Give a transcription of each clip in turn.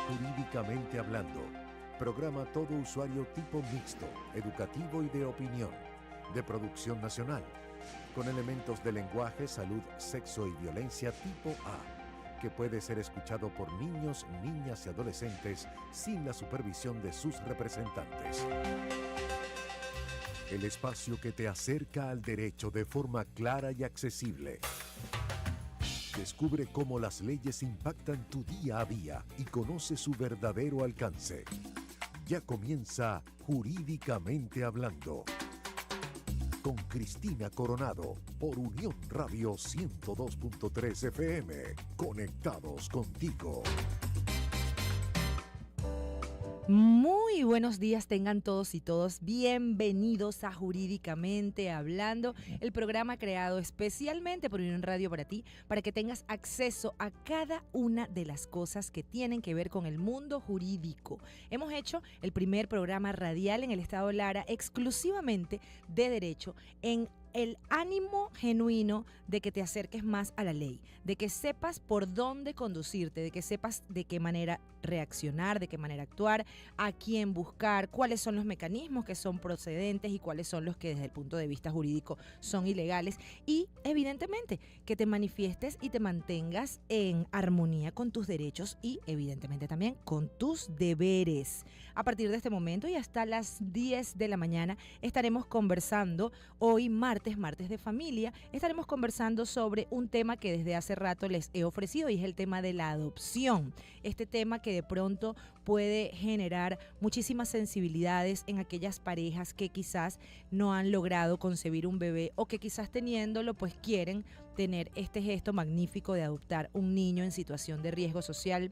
Jurídicamente Hablando, programa todo usuario tipo mixto, educativo y de opinión, de producción nacional, con elementos de lenguaje, salud, sexo y violencia tipo A, que puede ser escuchado por niños, niñas y adolescentes sin la supervisión de sus representantes. El espacio que te acerca al derecho de forma clara y accesible. Descubre cómo las leyes impactan tu día a día y conoce su verdadero alcance. Ya comienza Jurídicamente Hablando. Con Cristina Coronado por Unión Radio 102.3 FM. Conectados contigo. Muy buenos días tengan todos y todos. Bienvenidos a Jurídicamente Hablando, el programa creado especialmente por Unión Radio para ti, para que tengas acceso a cada una de las cosas que tienen que ver con el mundo jurídico. Hemos hecho el primer programa radial en el estado Lara exclusivamente de derecho en el ánimo genuino de que te acerques más a la ley, de que sepas por dónde conducirte, de que sepas de qué manera reaccionar, de qué manera actuar, a quién buscar, cuáles son los mecanismos que son procedentes y cuáles son los que desde el punto de vista jurídico son ilegales y evidentemente que te manifiestes y te mantengas en armonía con tus derechos y evidentemente también con tus deberes. A partir de este momento y hasta las 10 de la mañana estaremos conversando hoy martes de familia, estaremos conversando sobre un tema que desde hace rato les he ofrecido y es el tema de la adopción. Este tema que de pronto puede generar muchísimas sensibilidades en aquellas parejas que quizás no han logrado concebir un bebé o que quizás teniéndolo pues quieren tener este gesto magnífico de adoptar un niño en situación de riesgo social.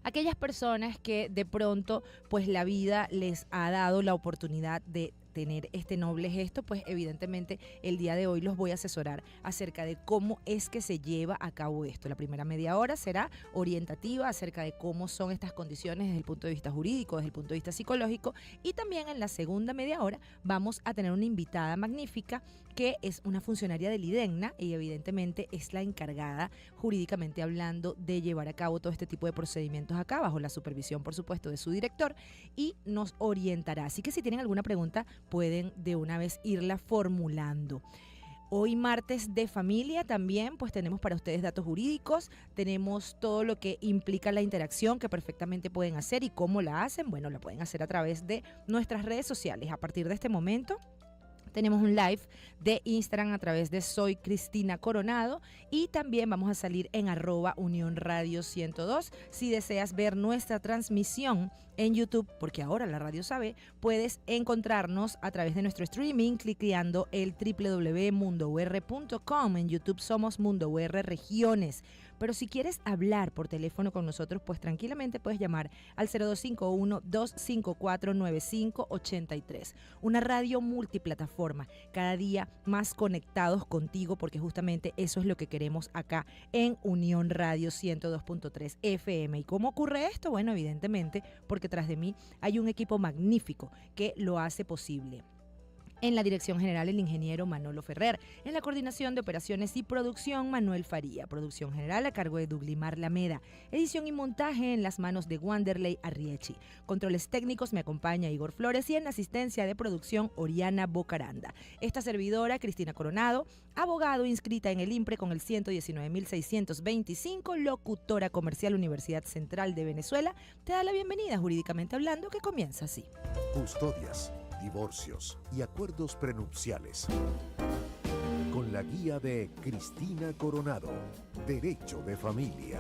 Aquellas personas que de pronto pues la vida les ha dado la oportunidad de tener este noble gesto, pues evidentemente el día de hoy los voy a asesorar acerca de cómo es que se lleva a cabo esto. La primera media hora será orientativa acerca de cómo son estas condiciones desde el punto de vista jurídico, desde el punto de vista psicológico, y también en la segunda media hora vamos a tener una invitada magnífica que es una funcionaria del IDEGNA y evidentemente es la encargada jurídicamente hablando de llevar a cabo todo este tipo de procedimientos acá bajo la supervisión por supuesto de su director y nos orientará. Así que si tienen alguna pregunta pueden de una vez irla formulando. Hoy martes de familia también pues tenemos para ustedes datos jurídicos, tenemos todo lo que implica la interacción que perfectamente pueden hacer y cómo la hacen. Bueno, la pueden hacer a través de nuestras redes sociales. A partir de este momento tenemos un live de Instagram a través de Soy Cristina Coronado y también vamos a salir en @Unión Radio 102. Si deseas ver nuestra transmisión en YouTube, porque ahora la radio sabe, puedes encontrarnos a través de nuestro streaming clicando el www.mundour.com. En YouTube somos Mundo UR Regiones. Pero si quieres hablar por teléfono con nosotros, pues tranquilamente puedes llamar al 0251-254-9583. Una radio multiplataforma, cada día más conectados contigo, porque justamente eso es lo que queremos acá en Unión Radio 102.3 FM. ¿Y cómo ocurre esto? Bueno, evidentemente, porque tras de mí hay un equipo magnífico que lo hace posible. En la dirección general, el ingeniero Manolo Ferrer. En la coordinación de operaciones y producción, Manuel Faría. Producción general a cargo de Duglimar Lameda. Edición y montaje en las manos de Wanderley Arriechi. Controles técnicos me acompaña Igor Flores y en asistencia de producción, Oriana Bocaranda. Esta servidora, Cristina Coronado, abogado inscrita en el IMPRE con el 119.625, locutora comercial Universidad Central de Venezuela, te da la bienvenida Jurídicamente Hablando, que comienza así. Custodias, divorcios y acuerdos prenupciales. Con la guía de Cristina Coronado, Derecho de Familia.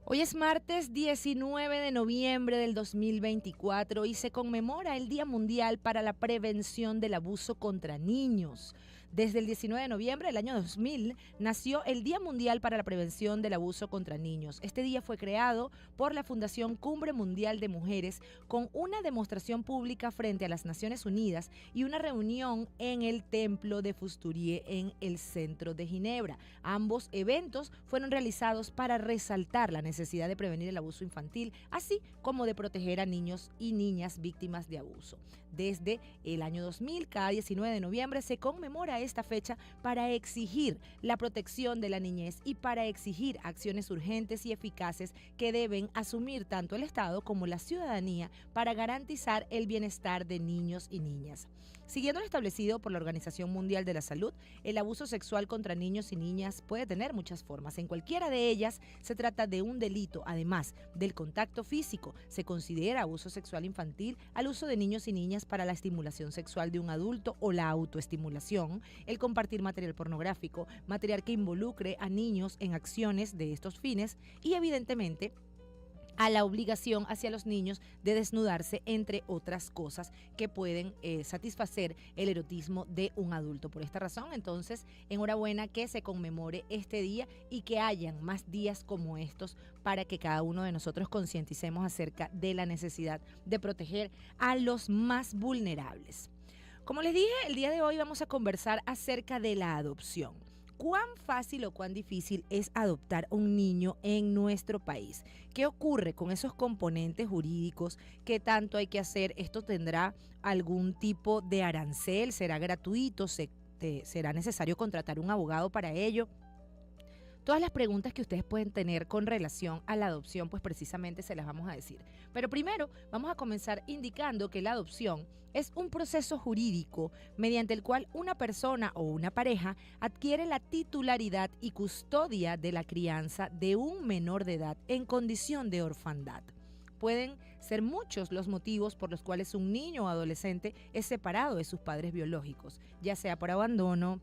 Hoy es martes 19 de noviembre del 2024 y se conmemora el Día Mundial para la Prevención del Abuso contra Niños. Desde el 19 de noviembre del año 2000 nació el Día Mundial para la Prevención del Abuso contra Niños. Este día fue creado por la Fundación Cumbre Mundial de Mujeres con una demostración pública frente a las Naciones Unidas y una reunión en el Templo de Fusturier en el centro de Ginebra. Ambos eventos fueron realizados para resaltar la necesidad de prevenir el abuso infantil, así como de proteger a niños y niñas víctimas de abuso. Desde el año 2000, cada 19 de noviembre se conmemora a esta fecha para exigir la protección de la niñez y para exigir acciones urgentes y eficaces que deben asumir tanto el Estado como la ciudadanía para garantizar el bienestar de niños y niñas. Siguiendo lo establecido por la Organización Mundial de la Salud, el abuso sexual contra niños y niñas puede tener muchas formas. En cualquiera de ellas se trata de un delito. Además del contacto físico, se considera abuso sexual infantil al uso de niños y niñas para la estimulación sexual de un adulto o la autoestimulación, el compartir material pornográfico, material que involucre a niños en acciones de estos fines y, evidentemente, a la obligación hacia los niños de desnudarse, entre otras cosas que pueden satisfacer el erotismo de un adulto. Por esta razón, entonces, enhorabuena que se conmemore este día y que hayan más días como estos para que cada uno de nosotros concienticemos acerca de la necesidad de proteger a los más vulnerables. Como les dije, el día de hoy vamos a conversar acerca de la adopción. ¿Cuán fácil o cuán difícil es adoptar un niño en nuestro país? ¿Qué ocurre con esos componentes jurídicos? ¿Qué tanto hay que hacer? ¿Esto tendrá algún tipo de arancel? ¿Será gratuito? ¿Será necesario contratar un abogado para ello? Todas las preguntas que ustedes pueden tener con relación a la adopción, pues precisamente se las vamos a decir. Pero primero vamos a comenzar indicando que la adopción es un proceso jurídico mediante el cual una persona o una pareja adquiere la titularidad y custodia de la crianza de un menor de edad en condición de orfandad. Pueden ser muchos los motivos por los cuales un niño o adolescente es separado de sus padres biológicos, ya sea por abandono,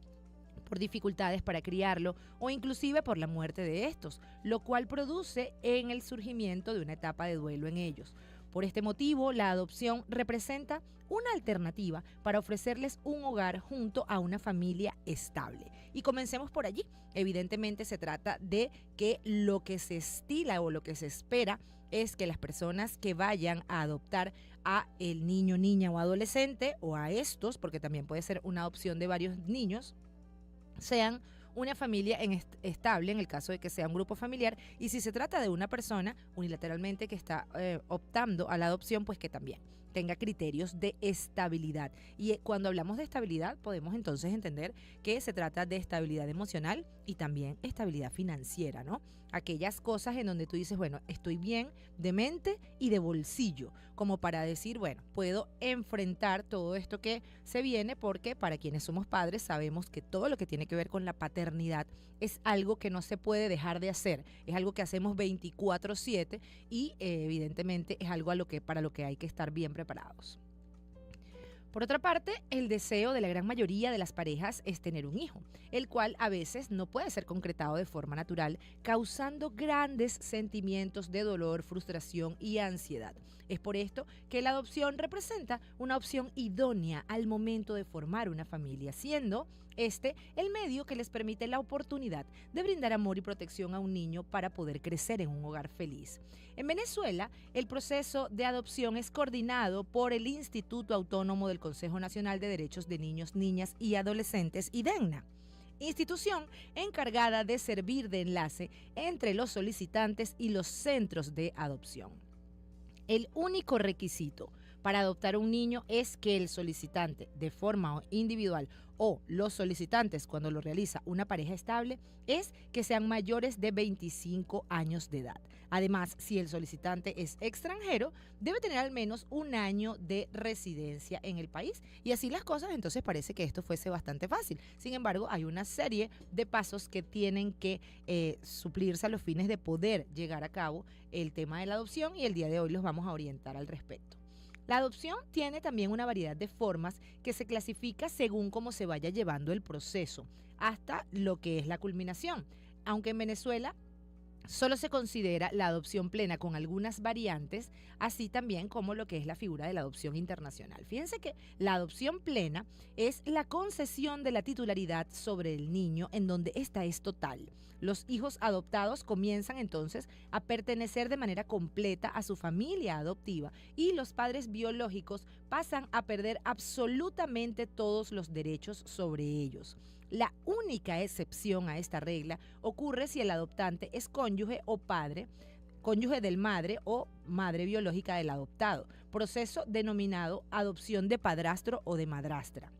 por dificultades para criarlo o inclusive por la muerte de estos, lo cual produce en el surgimiento de una etapa de duelo en ellos. Por este motivo, la adopción representa una alternativa para ofrecerles un hogar junto a una familia estable. Y comencemos por allí. Evidentemente se trata de que lo que se estila o lo que se espera es que las personas que vayan a adoptar a el niño, niña o adolescente o a estos, porque también puede ser una adopción de varios niños, sean una familia estable en el caso de que sea un grupo familiar, y si se trata de una persona unilateralmente que está optando a la adopción, pues que también tenga criterios de estabilidad. Y cuando hablamos de estabilidad podemos entonces entender que se trata de estabilidad emocional y también estabilidad financiera, ¿no? Aquellas cosas en donde tú dices, bueno, estoy bien de mente y de bolsillo, como para decir, bueno, puedo enfrentar todo esto que se viene, porque para quienes somos padres sabemos que todo lo que tiene que ver con la paternidad es algo que no se puede dejar de hacer, es algo que hacemos 24/7 y evidentemente es algo para lo que hay que estar bien preparados. Por otra parte, el deseo de la gran mayoría de las parejas es tener un hijo, el cual a veces no puede ser concretado de forma natural, causando grandes sentimientos de dolor, frustración y ansiedad. Es por esto que la adopción representa una opción idónea al momento de formar una familia, siendo el medio que les permite la oportunidad de brindar amor y protección a un niño para poder crecer en un hogar feliz. En Venezuela, el proceso de adopción es coordinado por el Instituto Autónomo del Consejo Nacional de Derechos de Niños, Niñas y Adolescentes, IDENNA, institución encargada de servir de enlace entre los solicitantes y los centros de adopción. El único requisito para adoptar un niño es que el solicitante, de forma individual, o los solicitantes, cuando lo realiza una pareja estable, es que sean mayores de 25 años de edad. Además, si el solicitante es extranjero, debe tener al menos un año de residencia en el país. Y así las cosas, entonces parece que esto fuese bastante fácil. Sin embargo, hay una serie de pasos que tienen que suplirse a los fines de poder llegar a cabo el tema de la adopción, y el día de hoy los vamos a orientar al respecto. La adopción tiene también una variedad de formas que se clasifica según cómo se vaya llevando el proceso, hasta lo que es la culminación. Aunque en Venezuela solo se considera la adopción plena con algunas variantes, así también como lo que es la figura de la adopción internacional. Fíjense que la adopción plena es la concesión de la titularidad sobre el niño en donde ésta es total. Los hijos adoptados comienzan entonces a pertenecer de manera completa a su familia adoptiva y los padres biológicos pasan a perder absolutamente todos los derechos sobre ellos. La única excepción a esta regla ocurre si el adoptante es cónyuge o padre, cónyuge del madre o madre biológica del adoptado, proceso denominado adopción de padrastro o de madrastra.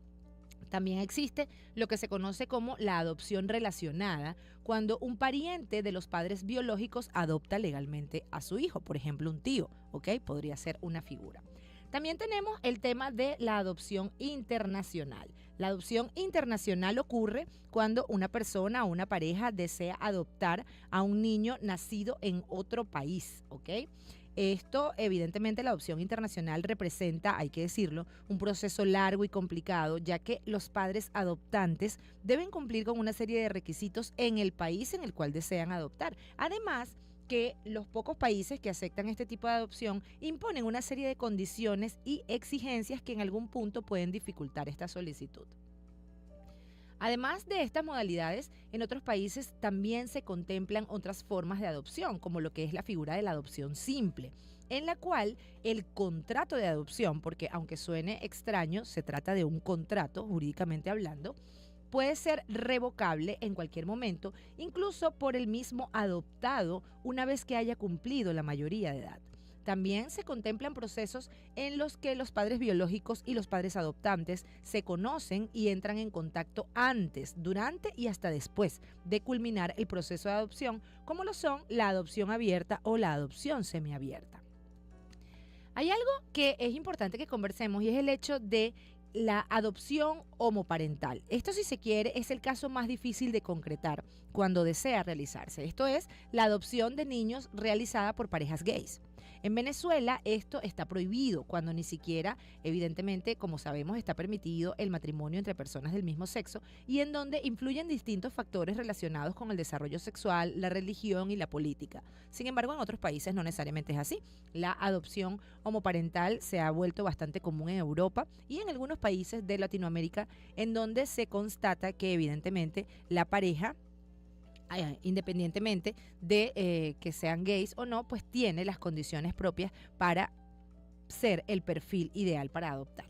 También existe lo que se conoce como la adopción relacionada, cuando un pariente de los padres biológicos adopta legalmente a su hijo, por ejemplo, un tío, ¿ok? Podría ser una figura. También tenemos el tema de la adopción internacional. La adopción internacional ocurre cuando una persona o una pareja desea adoptar a un niño nacido en otro país, ¿ok? Esto, evidentemente, la adopción internacional representa, hay que decirlo, un proceso largo y complicado, ya que los padres adoptantes deben cumplir con una serie de requisitos en el país en el cual desean adoptar. Además, que los pocos países que aceptan este tipo de adopción imponen una serie de condiciones y exigencias que en algún punto pueden dificultar esta solicitud. Además de estas modalidades, en otros países también se contemplan otras formas de adopción, como lo que es la figura de la adopción simple, en la cual el contrato de adopción, porque aunque suene extraño, se trata de un contrato jurídicamente hablando, puede ser revocable en cualquier momento, incluso por el mismo adoptado una vez que haya cumplido la mayoría de edad. También se contemplan procesos en los que los padres biológicos y los padres adoptantes se conocen y entran en contacto antes, durante y hasta después de culminar el proceso de adopción, como lo son la adopción abierta o la adopción semiabierta. Hay algo que es importante que conversemos y es el hecho de la adopción homoparental. Esto, si se quiere, es el caso más difícil de concretar cuando desea realizarse. Esto es la adopción de niños realizada por parejas gays. En Venezuela esto está prohibido cuando ni siquiera, evidentemente, como sabemos, está permitido el matrimonio entre personas del mismo sexo y en donde influyen distintos factores relacionados con el desarrollo sexual, la religión y la política. Sin embargo, en otros países no necesariamente es así. La adopción homoparental se ha vuelto bastante común en Europa y en algunos países de Latinoamérica, en donde se constata que evidentemente la pareja, independientemente de que sean gays o no, pues tiene las condiciones propias para ser el perfil ideal para adoptar.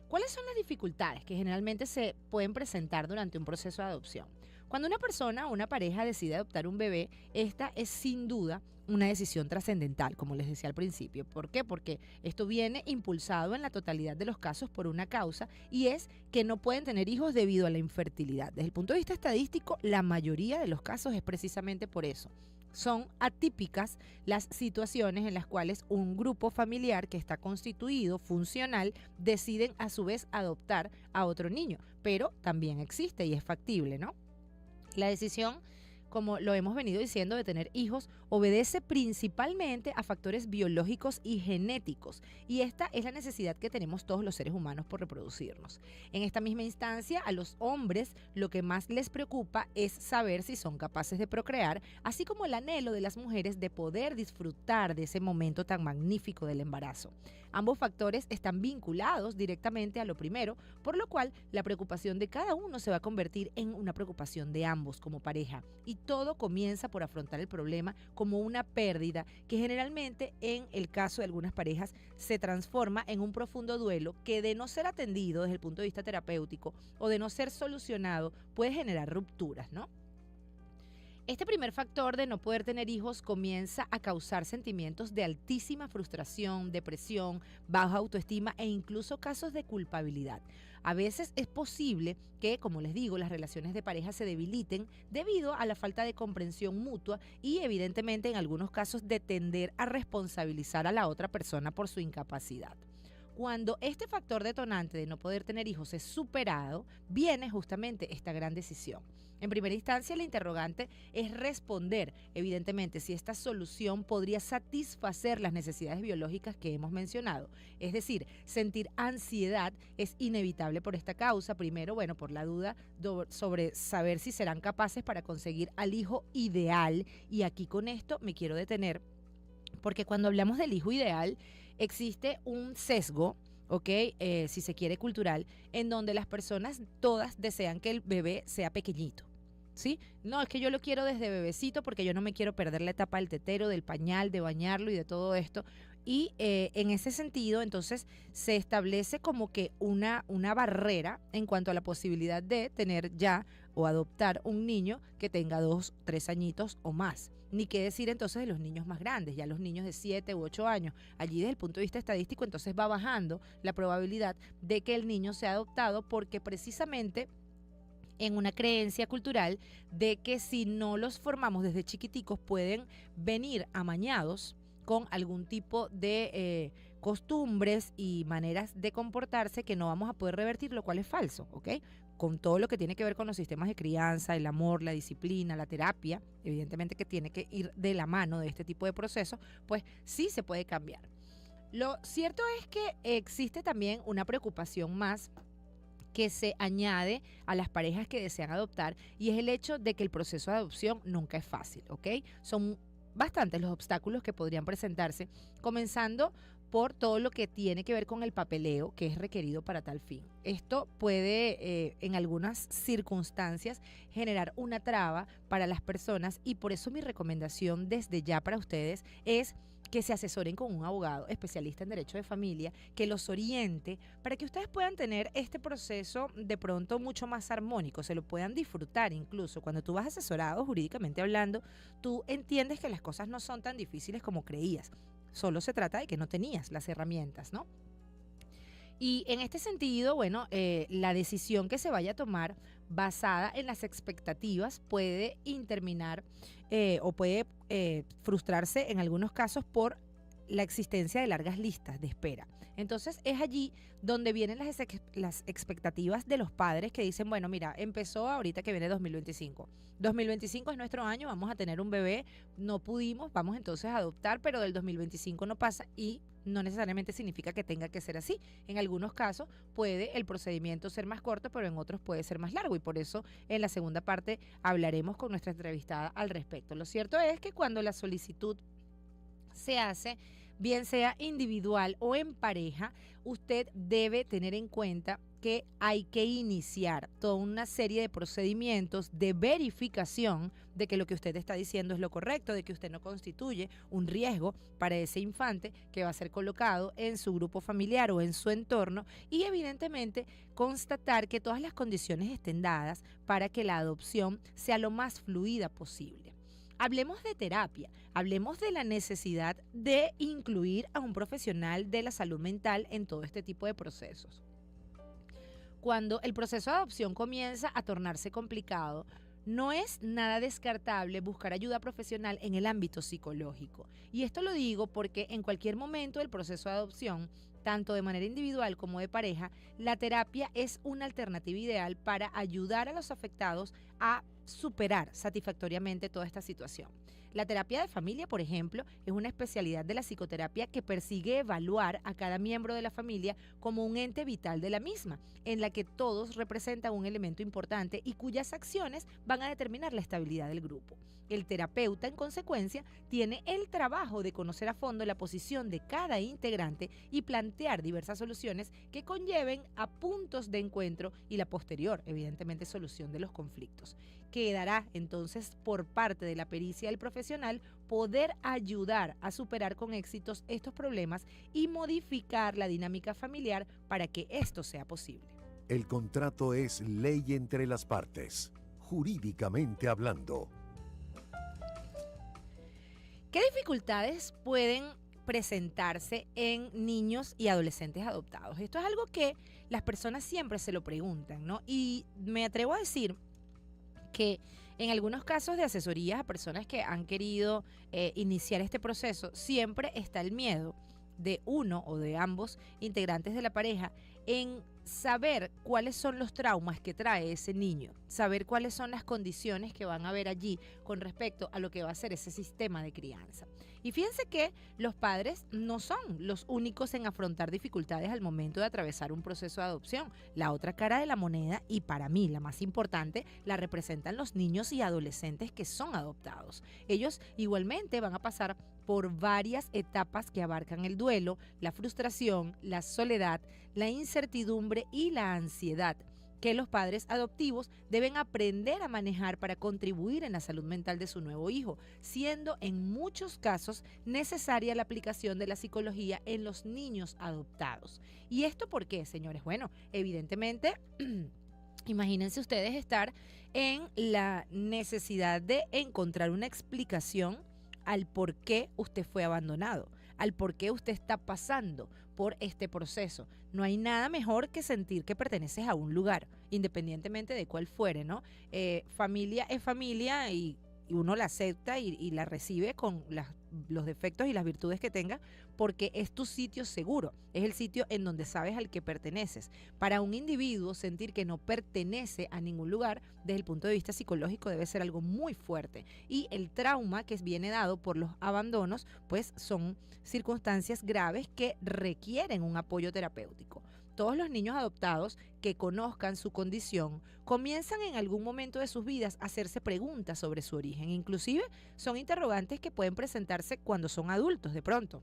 ¿Cuáles son las dificultades que generalmente se pueden presentar durante un proceso de adopción? Cuando una persona o una pareja decide adoptar un bebé, esta es sin duda una decisión trascendental, como les decía al principio. ¿Por qué? Porque esto viene impulsado en la totalidad de los casos por una causa y es que no pueden tener hijos debido a la infertilidad. Desde el punto de vista estadístico, la mayoría de los casos es precisamente por eso. Son atípicas las situaciones en las cuales un grupo familiar que está constituido, funcional, deciden a su vez adoptar a otro niño, pero también existe y es factible, ¿no? La decisión, como lo hemos venido diciendo, de tener hijos obedece principalmente a factores biológicos y genéticos, y esta es la necesidad que tenemos todos los seres humanos por reproducirnos. En esta misma instancia, a los hombres lo que más les preocupa es saber si son capaces de procrear, así como el anhelo de las mujeres de poder disfrutar de ese momento tan magnífico del embarazo. Ambos factores están vinculados directamente a lo primero, por lo cual la preocupación de cada uno se va a convertir en una preocupación de ambos como pareja, y todo comienza por afrontar el problema como una pérdida que generalmente, en el caso de algunas parejas, se transforma en un profundo duelo que, de no ser atendido desde el punto de vista terapéutico o de no ser solucionado, puede generar rupturas, ¿no? Este primer factor de no poder tener hijos comienza a causar sentimientos de altísima frustración, depresión, baja autoestima e incluso casos de culpabilidad. A veces es posible que, como les digo, las relaciones de pareja se debiliten debido a la falta de comprensión mutua y, evidentemente, en algunos casos de tender a responsabilizar a la otra persona por su incapacidad. Cuando este factor detonante de no poder tener hijos es superado, viene justamente esta gran decisión. En primera instancia, la interrogante es responder, evidentemente, si esta solución podría satisfacer las necesidades biológicas que hemos mencionado. Es decir, sentir ansiedad es inevitable por esta causa. Primero, bueno, por la duda sobre saber si serán capaces para conseguir al hijo ideal. Y aquí con esto me quiero detener, porque cuando hablamos del hijo ideal, existe un sesgo, ¿ok? Si se quiere cultural, en donde las personas todas desean que el bebé sea pequeñito, ¿sí? No, es que yo lo quiero desde bebecito porque yo no me quiero perder la etapa del tetero, del pañal, de bañarlo y de todo esto. Y en ese sentido, entonces, se establece como que una barrera en cuanto a la posibilidad de tener ya o adoptar un niño que tenga 2, 3 añitos o más. Ni qué decir entonces de los niños más grandes, ya los niños de 7 u 8 años. Allí desde el punto de vista estadístico entonces va bajando la probabilidad de que el niño sea adoptado, porque precisamente en una creencia cultural de que si no los formamos desde chiquiticos pueden venir amañados con algún tipo de costumbres y maneras de comportarse que no vamos a poder revertir, lo cual es falso, ¿ok? Con todo lo que tiene que ver con los sistemas de crianza, el amor, la disciplina, la terapia, evidentemente que tiene que ir de la mano de este tipo de procesos, pues sí se puede cambiar. Lo cierto es que existe también una preocupación más que se añade a las parejas que desean adoptar, y es el hecho de que el proceso de adopción nunca es fácil, ¿ok? Son bastantes los obstáculos que podrían presentarse, comenzando por todo lo que tiene que ver con el papeleo que es requerido para tal fin. Esto puede, en algunas circunstancias, generar una traba para las personas, y por eso mi recomendación desde ya para ustedes es que se asesoren con un abogado especialista en derecho de familia, que los oriente para que ustedes puedan tener este proceso de pronto mucho más armónico, se lo puedan disfrutar. Incluso cuando tú vas asesorado jurídicamente hablando, tú entiendes que las cosas no son tan difíciles como creías. Solo se trata de que no tenías las herramientas, ¿no? Y en este sentido, bueno, la decisión que se vaya a tomar basada en las expectativas puede interminar o puede frustrarse en algunos casos por la existencia de largas listas de espera. Entonces es allí donde vienen las expectativas de los padres que dicen, bueno, mira, empezó ahorita que viene 2025. 2025 es nuestro año, vamos a tener un bebé, no pudimos, vamos entonces a adoptar, pero del 2025 no pasa, y no necesariamente significa que tenga que ser así. En algunos casos puede el procedimiento ser más corto, pero en otros puede ser más largo, y por eso en la segunda parte hablaremos con nuestra entrevistada al respecto. Lo cierto es que cuando la solicitud se hace, bien sea individual o en pareja, usted debe tener en cuenta que hay que iniciar toda una serie de procedimientos de verificación de que lo que usted está diciendo es lo correcto, de que usted no constituye un riesgo para ese infante que va a ser colocado en su grupo familiar o en su entorno, y evidentemente constatar que todas las condiciones estén dadas para que la adopción sea lo más fluida posible. Hablemos de terapia, hablemos de la necesidad de incluir a un profesional de la salud mental en todo este tipo de procesos. Cuando el proceso de adopción comienza a tornarse complicado, no es nada descartable buscar ayuda profesional en el ámbito psicológico. Y esto lo digo porque en cualquier momento del proceso de adopción, tanto de manera individual como de pareja, la terapia es una alternativa ideal para ayudar a los afectados a superar satisfactoriamente toda esta situación. La terapia de familia, por ejemplo, es una especialidad de la psicoterapia que persigue evaluar a cada miembro de la familia como un ente vital de la misma, en la que todos representan un elemento importante y cuyas acciones van a determinar la estabilidad del grupo. El terapeuta, en consecuencia, tiene el trabajo de conocer a fondo la posición de cada integrante y plantear diversas soluciones que conlleven a puntos de encuentro y la posterior, evidentemente, solución de los conflictos. Quedará entonces por parte de la pericia del profesional poder ayudar a superar con éxitos estos problemas y modificar la dinámica familiar para que esto sea posible. El contrato es ley entre las partes, jurídicamente hablando. ¿Qué dificultades pueden presentarse en niños y adolescentes adoptados? Esto es algo que las personas siempre se lo preguntan, ¿no? Y me atrevo a decir que en algunos casos de asesorías a personas que han querido iniciar este proceso, siempre está el miedo de uno o de ambos integrantes de la pareja en saber cuáles son los traumas que trae ese niño, saber cuáles son las condiciones que van a haber allí con respecto a lo que va a ser ese sistema de crianza. Y fíjense que los padres no son los únicos en afrontar dificultades al momento de atravesar un proceso de adopción. La otra cara de la moneda, y para mí la más importante, la representan los niños y adolescentes que son adoptados. Ellos igualmente van a pasar por varias etapas que abarcan el duelo, la frustración, la soledad, la incertidumbre y la ansiedad, que los padres adoptivos deben aprender a manejar para contribuir en la salud mental de su nuevo hijo, siendo en muchos casos necesaria la aplicación de la psicología en los niños adoptados. ¿Y esto por qué, señores? Bueno, evidentemente Imagínense ustedes estar en la necesidad de encontrar una explicación al por qué usted fue abandonado, al por qué usted está pasando por este proceso. No hay nada mejor que sentir que perteneces a un lugar, independientemente de cuál fuere, ¿no? Familia es familia y uno la acepta y la recibe con los defectos y las virtudes que tenga, porque es tu sitio seguro, es el sitio en donde sabes al que perteneces. Para un individuo sentir que no pertenece a ningún lugar, desde el punto de vista psicológico, debe ser algo muy fuerte. Y el trauma que viene dado por los abandonos, pues son circunstancias graves que requieren un apoyo terapéutico. Todos los niños adoptados que conozcan su condición comienzan en algún momento de sus vidas a hacerse preguntas sobre su origen. Inclusive son interrogantes que pueden presentarse cuando son adultos de pronto.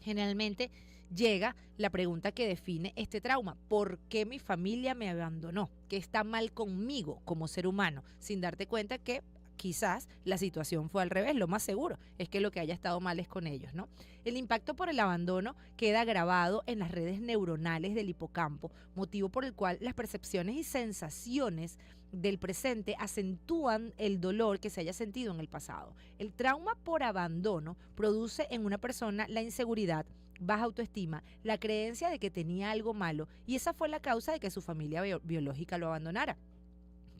Generalmente llega la pregunta que define este trauma: ¿por qué mi familia me abandonó? ¿Qué está mal conmigo como ser humano? Sin darte cuenta que quizás la situación fue al revés. Lo más seguro es que lo que haya estado mal es con ellos, ¿no? El impacto por el abandono queda grabado en las redes neuronales del hipocampo, motivo por el cual las percepciones y sensaciones del presente acentúan el dolor que se haya sentido en el pasado. El trauma por abandono produce en una persona la inseguridad, baja autoestima, la creencia de que tenía algo malo, y esa fue la causa de que su familia biológica lo abandonara.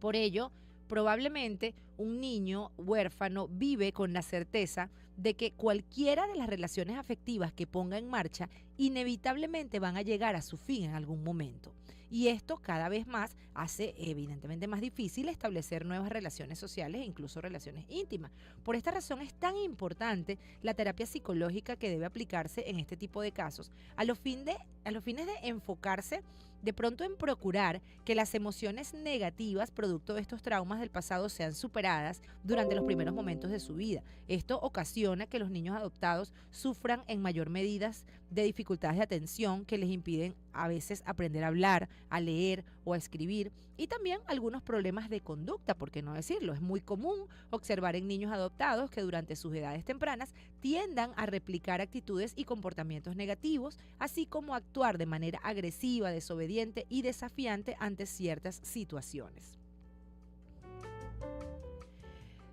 Por ello, probablemente un niño huérfano vive con la certeza de que cualquiera de las relaciones afectivas que ponga en marcha inevitablemente van a llegar a su fin en algún momento. Y esto cada vez más hace evidentemente más difícil establecer nuevas relaciones sociales e incluso relaciones íntimas. Por esta razón es tan importante la terapia psicológica que debe aplicarse en este tipo de casos, a los fines de enfocarse de pronto en procurar que las emociones negativas producto de estos traumas del pasado sean superadas durante los primeros momentos de su vida. Esto ocasiona que los niños adoptados sufran en mayor medida de dificultades de atención que les impiden a veces aprender a hablar, a leer o a escribir, y también algunos problemas de conducta, por qué no decirlo. Es muy común observar en niños adoptados que durante sus edades tempranas tiendan a replicar actitudes y comportamientos negativos, así como actuar de manera agresiva, desobediente y desafiante ante ciertas situaciones.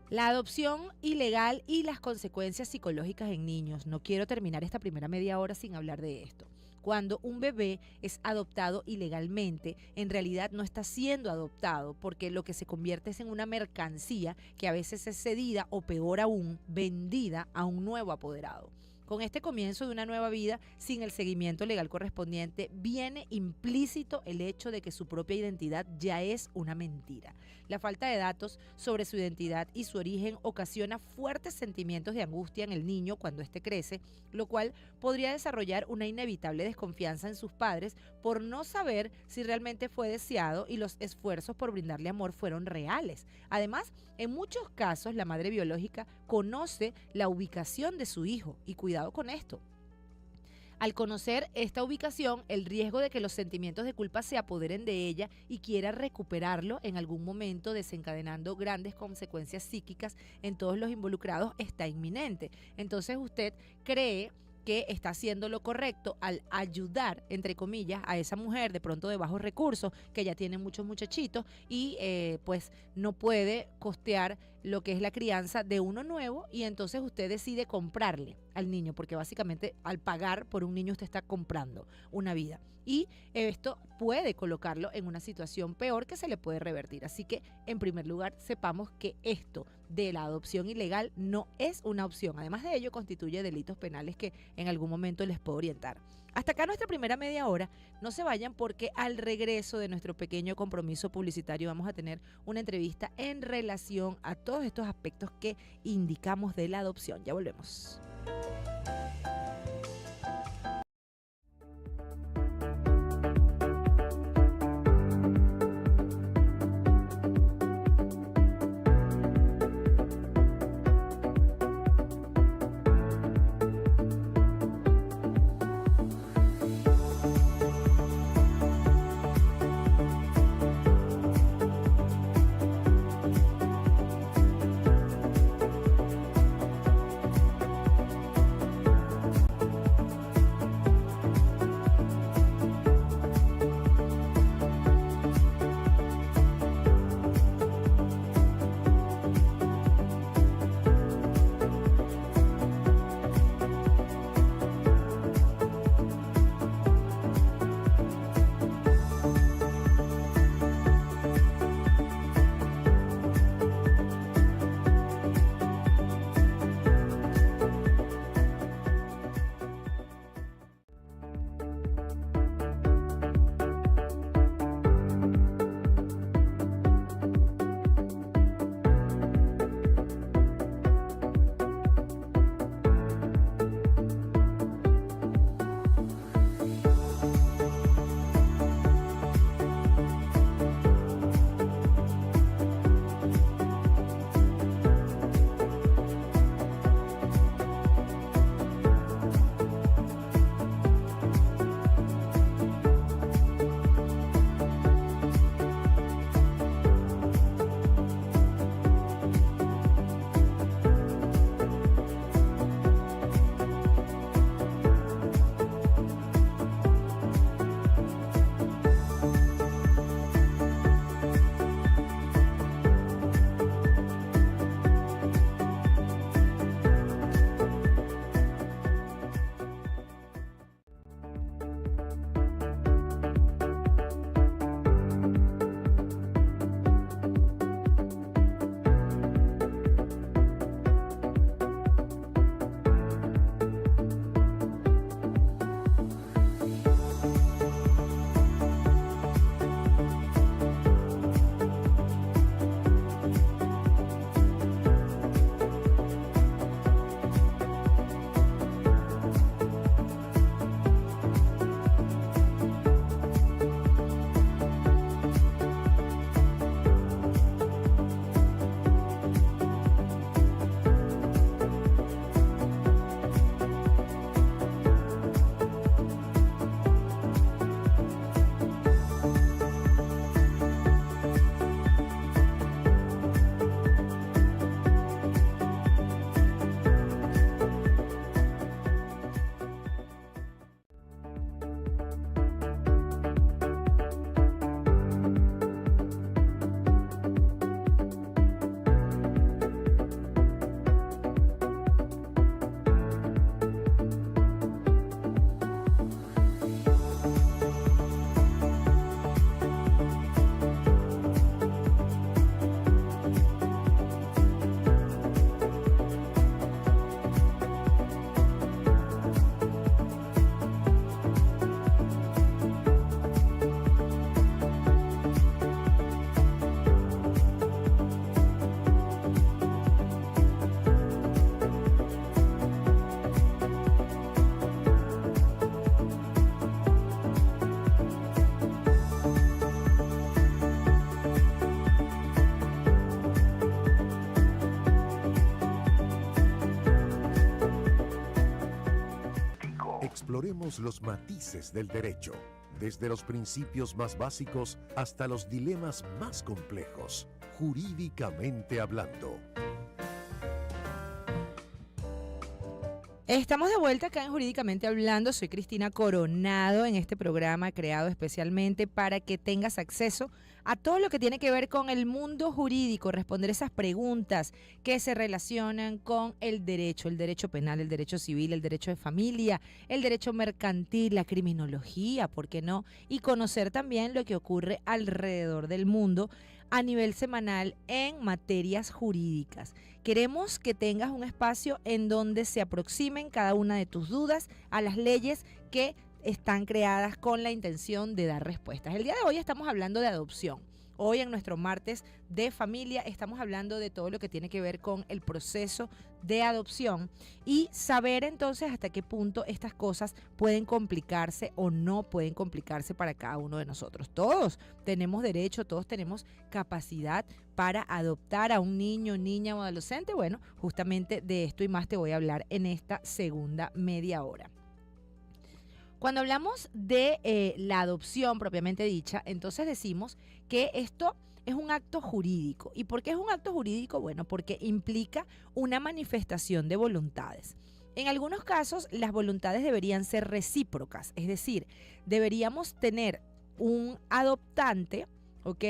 La adopción ilegal y las consecuencias psicológicas en niños. No quiero terminar esta primera media hora sin hablar de esto. Cuando un bebé es adoptado ilegalmente, en realidad no está siendo adoptado, porque lo que se convierte es en una mercancía que a veces es cedida o, peor aún, vendida a un nuevo apoderado. Con este comienzo de una nueva vida sin el seguimiento legal correspondiente, viene implícito el hecho de que su propia identidad ya es una mentira. La falta de datos sobre su identidad y su origen ocasiona fuertes sentimientos de angustia en el niño cuando éste crece, lo cual podría desarrollar una inevitable desconfianza en sus padres por no saber si realmente fue deseado y los esfuerzos por brindarle amor fueron reales. Además, en muchos casos, la madre biológica conoce la ubicación de su hijo, y cuidado con esto. Al conocer esta ubicación, el riesgo de que los sentimientos de culpa se apoderen de ella y quiera recuperarlo en algún momento, desencadenando grandes consecuencias psíquicas en todos los involucrados, está inminente. Entonces usted cree que está haciendo lo correcto al ayudar, entre comillas, a esa mujer de pronto de bajos recursos, que ya tiene muchos muchachitos y pues no puede costear lo que es la crianza de uno nuevo, y entonces usted decide comprarle al niño, porque básicamente al pagar por un niño usted está comprando una vida, y esto puede colocarlo en una situación peor que se le puede revertir. Así que, en primer lugar, sepamos que esto de la adopción ilegal no es una opción. Además de ello, constituye delitos penales que en algún momento les puedo orientar. Hasta acá nuestra primera media hora. No se vayan, porque al regreso de nuestro pequeño compromiso publicitario vamos a tener una entrevista en relación a todos estos aspectos que indicamos de la adopción. Ya volvemos. exploremos los matices del derecho, desde los principios más básicos hasta los dilemas más complejos, jurídicamente hablando. Estamos de vuelta acá en Jurídicamente Hablando. Soy Cristina Coronado en este programa creado especialmente para que tengas acceso a todo lo que tiene que ver con el mundo jurídico, responder esas preguntas que se relacionan con el derecho penal, el derecho civil, el derecho de familia, el derecho mercantil, la criminología, ¿por qué no? Y conocer también lo que ocurre alrededor del mundo a nivel semanal en materias jurídicas. Queremos que tengas un espacio en donde se aproximen cada una de tus dudas a las leyes que están creadas con la intención de dar respuestas. El día de hoy estamos hablando de adopción. Hoy en nuestro martes de familia estamos hablando de todo lo que tiene que ver con el proceso de adopción y saber entonces hasta qué punto estas cosas pueden complicarse o no pueden complicarse para cada uno de nosotros. Todos tenemos derecho, todos tenemos capacidad para adoptar a un niño, niña o adolescente. Bueno, justamente de esto y más te voy a hablar en esta segunda media hora. Cuando hablamos de la adopción propiamente dicha, entonces decimos que esto es un acto jurídico. ¿Y por qué es un acto jurídico? Bueno, porque implica una manifestación de voluntades. En algunos casos, las voluntades deberían ser recíprocas, es decir, deberíamos tener un adoptante, ¿ok?,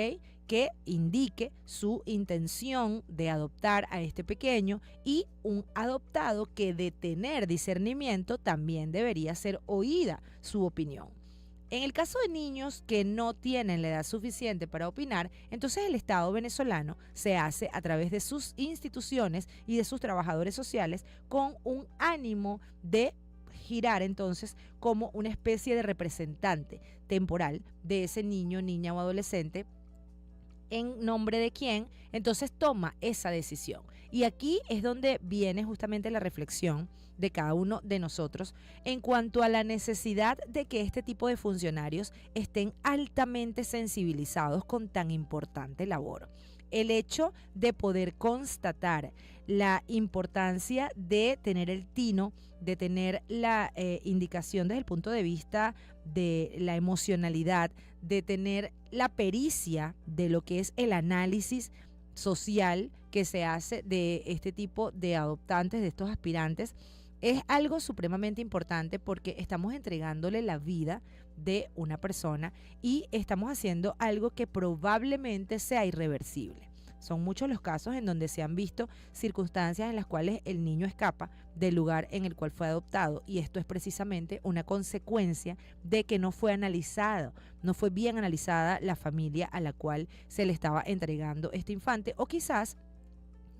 que indique su intención de adoptar a este pequeño y un adoptado que de tener discernimiento también debería ser oída su opinión. En el caso de niños que no tienen la edad suficiente para opinar, entonces el Estado venezolano se hace a través de sus instituciones y de sus trabajadores sociales con un ánimo de girar entonces como una especie de representante temporal de ese niño, niña o adolescente, en nombre de quién, entonces toma esa decisión. Y aquí es donde viene justamente la reflexión de cada uno de nosotros en cuanto a la necesidad de que este tipo de funcionarios estén altamente sensibilizados con tan importante labor. El hecho de poder constatar la importancia de tener el tino, de tener la indicación desde el punto de vista de la emocionalidad, de tener la pericia de lo que es el análisis social que se hace de este tipo de adoptantes, de estos aspirantes, es algo supremamente importante porque estamos entregándole la vida de una persona y estamos haciendo algo que probablemente sea irreversible. Son muchos los casos en donde se han visto circunstancias en las cuales el niño escapa del lugar en el cual fue adoptado y esto es precisamente una consecuencia de que no fue analizado, no fue bien analizada la familia a la cual se le estaba entregando este infante o quizás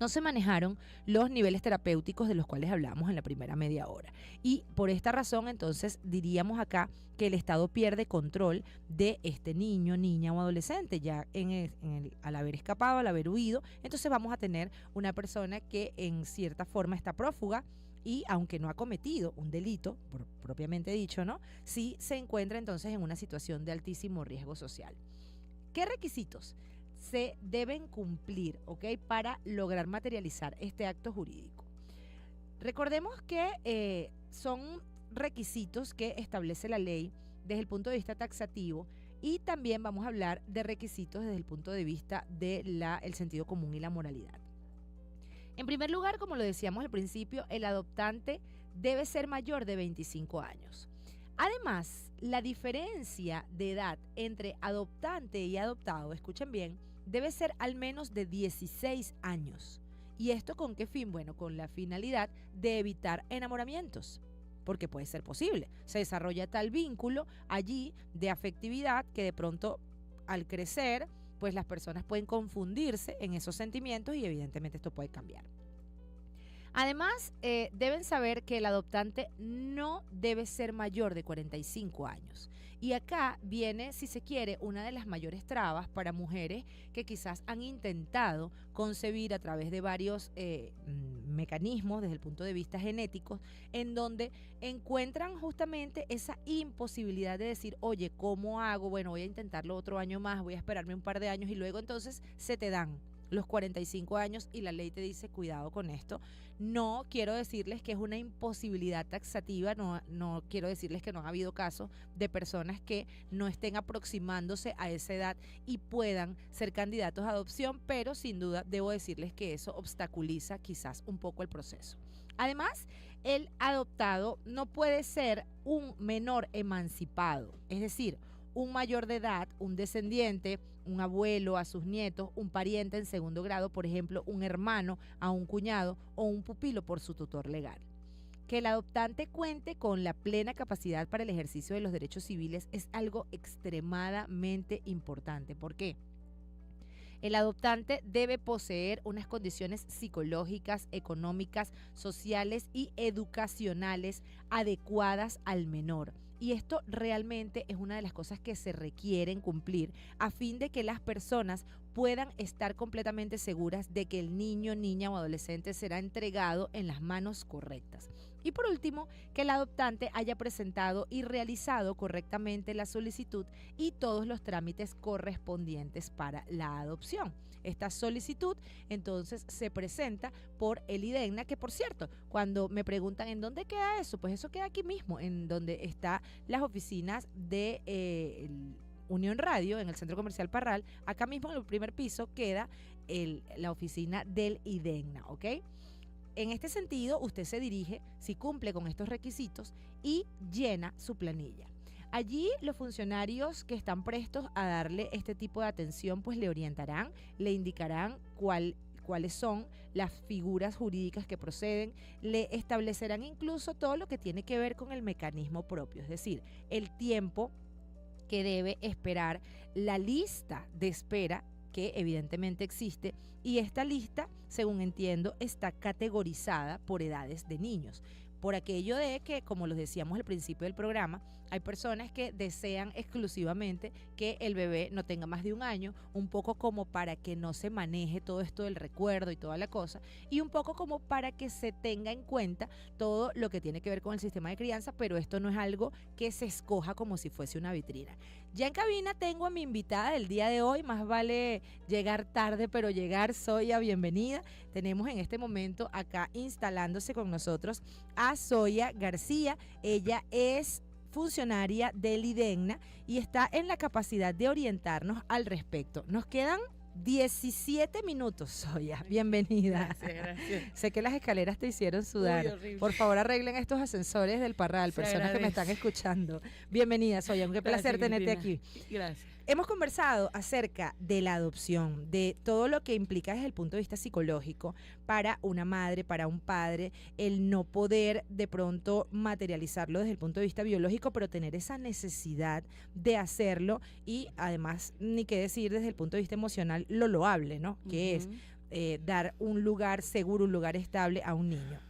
no se manejaron los niveles terapéuticos de los cuales hablábamos en la primera media hora. Y por esta razón, entonces, diríamos acá que el Estado pierde control de este niño, niña o adolescente, ya al haber escapado, al haber huido. Entonces vamos a tener una persona que en cierta forma está prófuga y aunque no ha cometido un delito, propiamente dicho, ¿no?, sí se encuentra entonces en una situación de altísimo riesgo social. ¿Qué requisitos se deben cumplir, ¿ok?, para lograr materializar este acto jurídico? Recordemos que son requisitos que establece la ley desde el punto de vista taxativo y también vamos a hablar de requisitos desde el punto de vista del sentido común y la moralidad. En primer lugar, como lo decíamos al principio, el adoptante debe ser mayor de 25 años. Además, la diferencia de edad entre adoptante y adoptado, escuchen bien, debe ser al menos de 16 años. ¿Y esto con qué fin? Bueno, con la finalidad de evitar enamoramientos, porque puede ser posible. Se desarrolla tal vínculo allí de afectividad que de pronto al crecer, pues las personas pueden confundirse en esos sentimientos y evidentemente esto puede cambiar. Además, deben saber que el adoptante no debe ser mayor de 45 años. Y acá viene, si se quiere, una de las mayores trabas para mujeres que quizás han intentado concebir a través de varios mecanismos desde el punto de vista genético, en donde encuentran justamente esa imposibilidad de decir, oye, ¿cómo hago? Bueno, voy a intentarlo otro año más, voy a esperarme un par de años y luego entonces se te dan los 45 años y la ley te dice cuidado con esto. No quiero decirles que es una imposibilidad taxativa, no quiero decirles que no ha habido casos de personas que no estén aproximándose a esa edad y puedan ser candidatos a adopción, pero sin duda debo decirles que eso obstaculiza quizás un poco el proceso. Además, el adoptado no puede ser un menor emancipado, es decir, un mayor de edad, un descendiente, un abuelo a sus nietos, un pariente en segundo grado, por ejemplo, un hermano a un cuñado o un pupilo por su tutor legal. Que el adoptante cuente con la plena capacidad para el ejercicio de los derechos civiles es algo extremadamente importante. ¿Por qué? El adoptante debe poseer unas condiciones psicológicas, económicas, sociales y educacionales adecuadas al menor. Y esto realmente es una de las cosas que se requieren cumplir a fin de que las personas puedan estar completamente seguras de que el niño, niña o adolescente será entregado en las manos correctas. Y por último, que el adoptante haya presentado y realizado correctamente la solicitud y todos los trámites correspondientes para la adopción. Esta solicitud entonces se presenta por el IDEGNA, que por cierto, cuando me preguntan en dónde queda eso, pues eso queda aquí mismo, en donde están las oficinas de Unión Radio, en el Centro Comercial Parral. Acá mismo en el primer piso queda la oficina del IDEGNA, ¿ok? En este sentido, usted se dirige, si cumple con estos requisitos, y llena su planilla. Allí los funcionarios que están prestos a darle este tipo de atención, pues le orientarán, le indicarán cuáles son las figuras jurídicas que proceden, le establecerán incluso todo lo que tiene que ver con el mecanismo propio, es decir, el tiempo que debe esperar, la lista de espera que evidentemente existe, y esta lista, según entiendo, está categorizada por edades de niños. Por aquello de que, como los decíamos al principio del programa, hay personas que desean exclusivamente que el bebé no tenga más de un año, un poco como para que no se maneje todo esto del recuerdo y toda la cosa, y un poco como para que se tenga en cuenta todo lo que tiene que ver con el sistema de crianza, pero esto no es algo que se escoja como si fuese una vitrina. Ya en cabina tengo a mi invitada del día de hoy, más vale llegar tarde, pero llegar. Zoya, bienvenida. Tenemos en este momento acá instalándose con nosotros a Zoya García. Ella es funcionaria del IDEGNA y está en la capacidad de orientarnos al respecto. Nos quedan 17 minutos, Zoya. Bienvenida. Gracias. Sé que las escaleras te hicieron sudar. Uy, por favor, arreglen estos ascensores del Parral, personas que me están escuchando. Bienvenida, Zoya. Qué placer tenerte aquí. Gracias. Hemos conversado acerca de la adopción, de todo lo que implica desde el punto de vista psicológico para una madre, para un padre, el no poder de pronto materializarlo desde el punto de vista biológico, pero tener esa necesidad de hacerlo y además, ni qué decir desde el punto de vista emocional, lo loable, ¿no? Que es dar un lugar seguro, un lugar estable a un niño.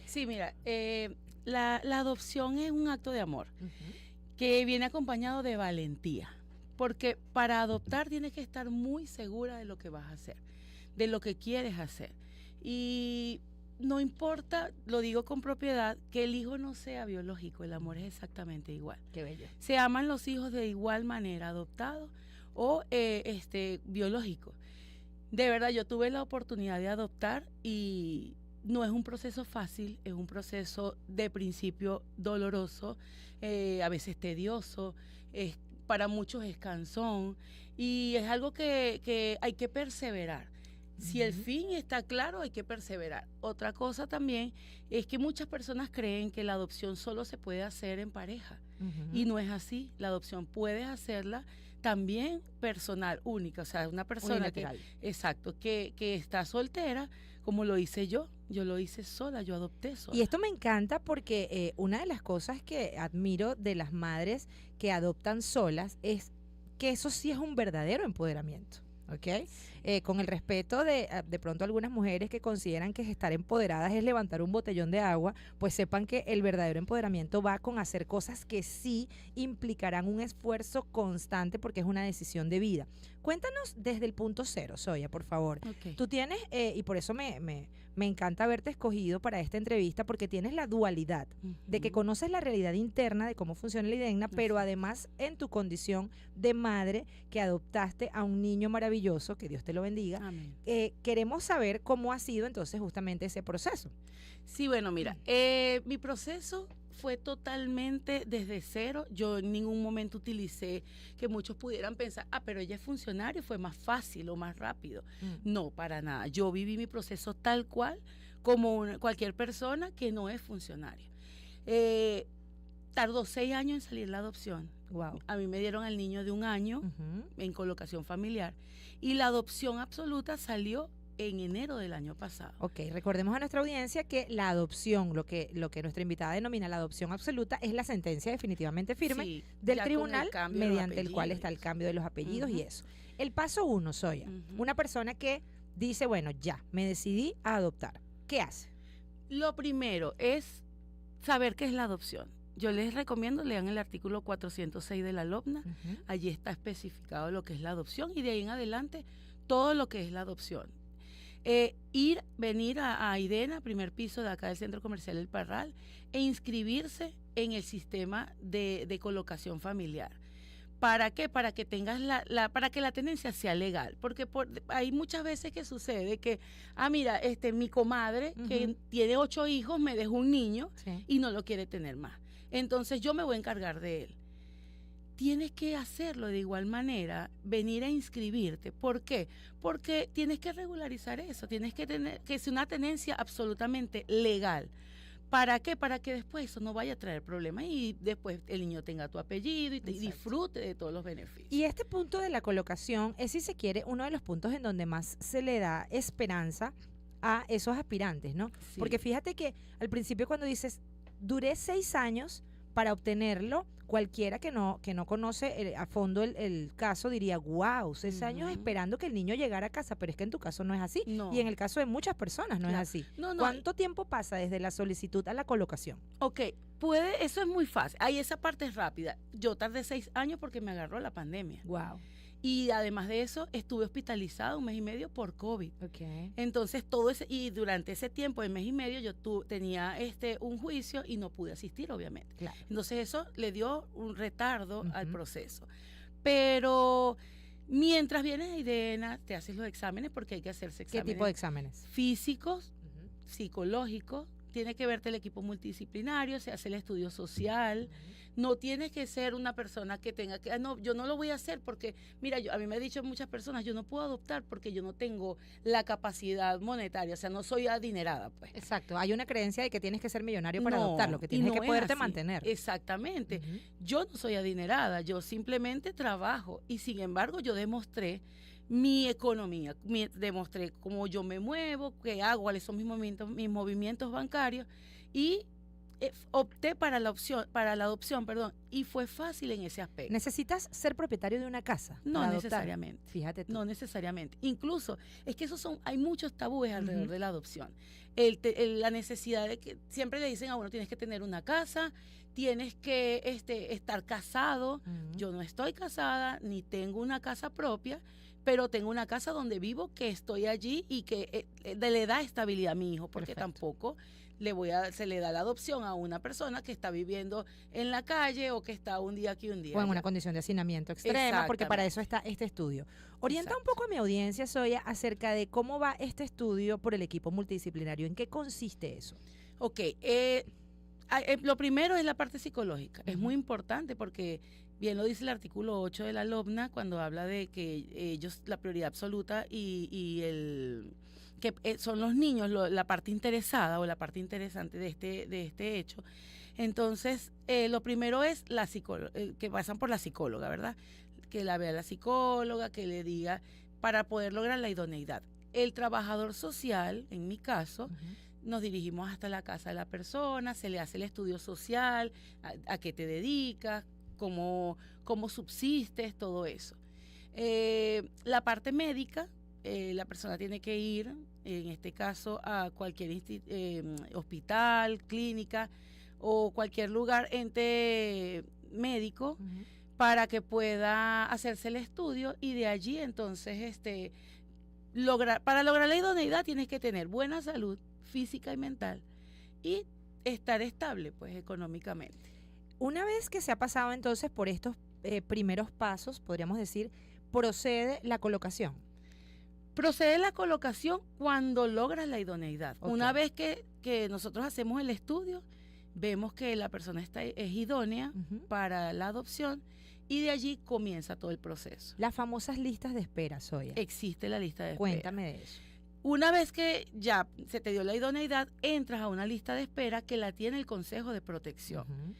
Sí, mira, la adopción es un acto de amor que viene acompañado de valentía. Porque para adoptar tienes que estar muy segura de lo que vas a hacer, de lo que quieres hacer. Y no importa, lo digo con propiedad, que el hijo no sea biológico, el amor es exactamente igual. Qué bello. Se aman los hijos de igual manera, adoptados o biológicos. De verdad, yo tuve la oportunidad de adoptar y no es un proceso fácil, es un proceso de principio doloroso, a veces tedioso, para muchos es cansón y es algo que hay que perseverar. Si el fin está claro, hay que perseverar. Otra cosa también es que muchas personas creen que la adopción solo se puede hacer en pareja y no es así. La adopción puedes hacerla también personal, única, o sea, una persona que está soltera, como lo hice yo lo hice sola, yo adopté sola. Y esto me encanta porque una de las cosas que admiro de las madres que adoptan solas es que eso sí es un verdadero empoderamiento. ¿Ok? Con el respeto de pronto algunas mujeres que consideran que estar empoderadas es levantar un botellón de agua, pues sepan que el verdadero empoderamiento va con hacer cosas que sí implicarán un esfuerzo constante porque es una decisión de vida. Cuéntanos desde el punto cero, Zoya, por favor. Okay. Tú tienes, y por eso me encanta haberte escogido para esta entrevista, porque tienes la dualidad de que conoces la realidad interna de cómo funciona el IDEGNA, pero además en tu condición de madre que adoptaste a un niño maravilloso, maravilloso, que Dios te lo bendiga. Amén. Queremos saber cómo ha sido entonces justamente ese proceso. Sí, bueno, mira, mi proceso fue totalmente desde cero. Yo en ningún momento utilicé que muchos pudieran pensar, pero ella es funcionario, fue más fácil o más rápido. No, para nada. Yo viví mi proceso tal cual como cualquier persona que no es funcionario. Tardó 6 años en salir la adopción. Wow. A mí me dieron al niño de 1 año en colocación familiar y la adopción absoluta salió en enero del año pasado. Ok, recordemos a nuestra audiencia que la adopción, lo que nuestra invitada denomina la adopción absoluta, es la sentencia definitivamente firme del tribunal mediante el cual está el cambio de los apellidos y eso. El paso 1, Zoya, una persona que dice, bueno, ya, me decidí a adoptar. ¿Qué hace? Lo primero es saber qué es la adopción. Yo les recomiendo, lean el artículo 406 de la LOPNA, allí está especificado lo que es la adopción y de ahí en adelante todo lo que es la adopción. Venir a IDENA, primer piso de acá del Centro Comercial El Parral, e inscribirse en el sistema de colocación familiar. ¿Para qué? Para que tengas para que la tenencia sea legal. Porque hay muchas veces que sucede que, mira, mi comadre que tiene 8 hijos me dejó un niño y no lo quiere tener más. Entonces yo me voy a encargar de él. Tienes que hacerlo de igual manera, venir a inscribirte. ¿Por qué? Porque tienes que regularizar eso, tienes que tener que ser una tenencia absolutamente legal. ¿Para qué? Para que después eso no vaya a traer problemas y después el niño tenga tu apellido y disfrute de todos los beneficios. Y este punto de la colocación es, si se quiere, uno de los puntos en donde más se le da esperanza a esos aspirantes, ¿no? Sí. Porque fíjate que al principio cuando dices, duré 6 años para obtenerlo, cualquiera que no conoce a fondo el caso diría, wow, 6 años esperando que el niño llegara a casa, pero es que en tu caso no es así. No. Y en el caso de muchas personas no es así. No. ¿Cuánto tiempo pasa desde la solicitud a la colocación? Ok, eso es muy fácil. Ahí esa parte es rápida. Yo tardé 6 años porque me agarró la pandemia. Wow. Y además de eso, estuve hospitalizada 1 mes y medio por COVID. Okay. Entonces, y durante ese tiempo, el mes y medio, yo tenía un juicio y no pude asistir, obviamente. Claro. Entonces, eso le dio un retardo al proceso. Pero mientras vienes a IDENA, te haces los exámenes, porque hay que hacerse exámenes. ¿Qué tipo de exámenes? Físicos, psicológicos. Tiene que verte el equipo multidisciplinario, se hace el estudio social. No tienes que ser una persona que tenga que, no, yo no lo voy a hacer porque, mira, a mí me han dicho muchas personas, yo no puedo adoptar porque yo no tengo la capacidad monetaria, o sea, no soy adinerada, pues. Exacto, hay una creencia de que tienes que ser millonario para adoptar, lo que tienes que poderte mantener. Exactamente, yo no soy adinerada, yo simplemente trabajo y sin embargo yo demostré mi economía, demostré cómo yo me muevo, qué hago, cuáles son mis movimientos bancarios y opté para la adopción, y fue fácil en ese aspecto. ¿Necesitas ser propietario de una casa? No necesariamente. Fíjate tú. No necesariamente. Incluso, es que hay muchos tabúes alrededor de la adopción. La necesidad de que siempre le dicen a uno, tienes que tener una casa, tienes que estar casado. Yo no estoy casada, ni tengo una casa propia, pero tengo una casa donde vivo, que estoy allí y que le da estabilidad a mi hijo, porque tampoco se le da la adopción a una persona que está viviendo en la calle o que está un día aquí, un día o en allá. una condición de hacinamiento extrema, porque para eso está este estudio. Orienta un poco a mi audiencia, Zoya, acerca de cómo va este estudio por el equipo multidisciplinario. ¿En qué consiste eso? Ok, lo primero es la parte psicológica. Es muy importante porque bien lo dice el artículo 8 de la LOPNA cuando habla de que ellos, la prioridad absoluta que son los niños, la parte interesada o la parte interesante de este hecho. Entonces, lo primero es que pasan por la psicóloga, ¿verdad? Que la vea la psicóloga, que le diga, para poder lograr la idoneidad. El trabajador social, en mi caso, nos dirigimos hasta la casa de la persona, se le hace el estudio social, a qué te dedicas, cómo subsistes, todo eso. La parte médica, la persona tiene que ir, en este caso, a cualquier hospital, clínica o cualquier lugar, ente médico, para que pueda hacerse el estudio y de allí entonces para lograr la idoneidad tienes que tener buena salud física y mental y estar estable pues económicamente. Una vez que se ha pasado entonces por estos primeros pasos, podríamos decir, procede la colocación. Procede la colocación cuando logras la idoneidad. Ok. Una vez que nosotros hacemos el estudio, vemos que la persona es idónea Ujú. para la adopción y de allí comienza todo el proceso. Las famosas listas de espera, Zoya. Existe la lista de espera. Cuéntame de eso. Una vez que ya se te dio la idoneidad, entras a una lista de espera que la tiene el Consejo de Protección. Ujú.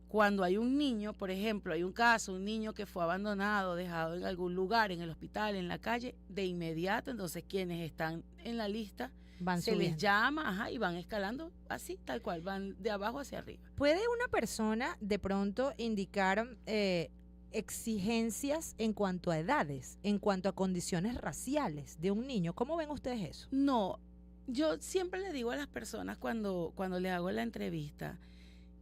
Cuando hay un niño, por ejemplo, hay un caso, un niño que fue abandonado, dejado en algún lugar, en el hospital, en la calle, de inmediato, entonces quienes están en la lista Van se les subiendo. llama, y van escalando así, tal cual, van de abajo hacia arriba. ¿Puede una persona de pronto indicar exigencias en cuanto a edades, en cuanto a condiciones raciales de un niño? ¿Cómo ven ustedes eso? No, yo siempre le digo a las personas cuando le hago la entrevista,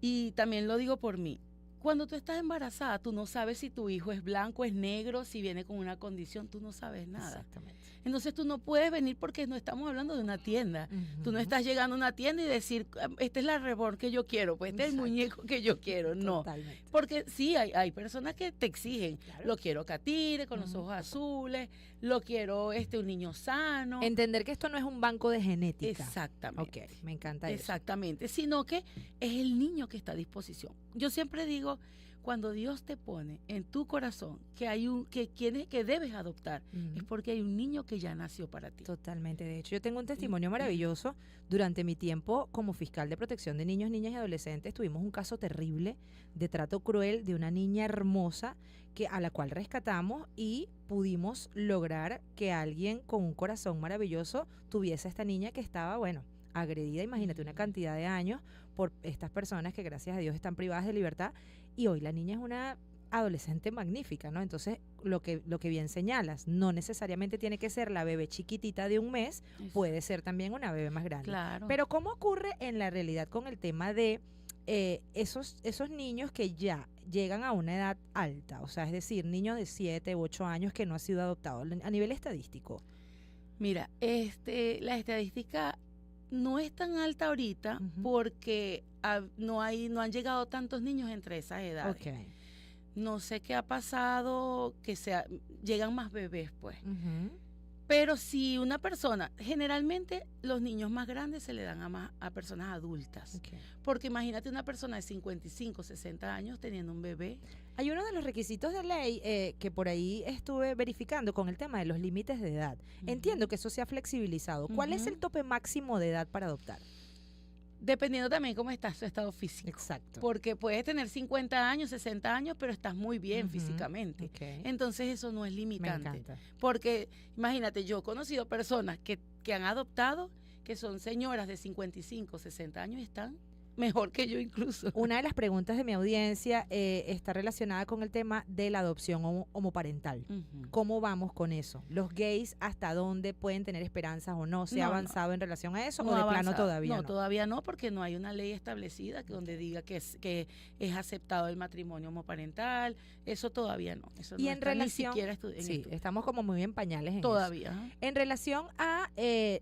y también lo digo por mí, cuando tú estás embarazada, tú no sabes si tu hijo es blanco, es negro, si viene con una condición, tú no sabes nada. Exactamente. Entonces tú no puedes venir porque no estamos hablando de una tienda. Tú no Ujú. estás llegando a una tienda y decir, esta es la reborn que yo quiero, pues este es el Exacto. muñeco que yo quiero. No. Totalmente. Porque sí, hay personas que te exigen, Claro. lo quiero catire, con los Ujú. ojos azules, lo quiero un niño sano. Entender que esto no es un banco de genética. Exactamente. Ok, me encanta eso. Exactamente, sino que es el niño que está a disposición. Yo siempre digo, cuando Dios te pone en tu corazón que hay que debes adoptar, Ujú. es porque hay un niño que ya nació para ti. Totalmente. De hecho, yo tengo un testimonio maravilloso. Durante mi tiempo como fiscal de protección de niños, niñas y adolescentes, tuvimos un caso terrible de trato cruel de una niña hermosa a la cual rescatamos y pudimos lograr que alguien con un corazón maravilloso tuviese a esta niña que estaba, bueno, agredida, imagínate, una cantidad de años por estas personas que gracias a Dios están privadas de libertad, y hoy la niña es una adolescente magnífica, ¿no? Entonces, lo que bien señalas, no necesariamente tiene que ser la bebé chiquitita de un mes, puede ser también una bebé más grande. Claro. Pero ¿cómo ocurre en la realidad con el tema de esos niños que ya llegan a una edad alta? O sea, es decir, niños de 7 u 8 años que no han sido adoptados a nivel estadístico. Mira, la estadística no es tan alta ahorita Ujú. porque no han llegado tantos niños entre esas edades. Ok. No sé qué ha pasado, llegan más bebés, pues. Ujú. Pero si una persona, generalmente los niños más grandes se le dan a personas adultas. Ok. Porque imagínate una persona de 55, 60 años teniendo un bebé. Hay uno de los requisitos de ley que por ahí estuve verificando con el tema de los límites de edad. Entiendo que eso se ha flexibilizado. ¿Cuál es Ujú. el tope máximo de edad para adoptar? Dependiendo también cómo está su estado físico. Exacto. Porque puedes tener 50 años, 60 años, pero estás muy bien Ujú. físicamente. Ok. Entonces eso no es Me limitante. encanta. Porque imagínate, yo he conocido personas que han adoptado, que son señoras de 55, 60 años y están mejor que yo incluso. Una de las preguntas de mi audiencia está relacionada con el tema de la adopción homoparental. Ujú. ¿Cómo vamos con eso? ¿Los gays hasta dónde pueden tener esperanzas o no? ¿Se ha No, no. avanzado en relación a eso No o de ha plano avanzado. todavía no? Todavía no, porque no hay una ley establecida donde diga que es aceptado el matrimonio homoparental. Eso todavía no. Eso Y no en está relación, ni siquiera en sí, estudio. estamos como muy en pañales en eso. Todavía. Ajá. En relación a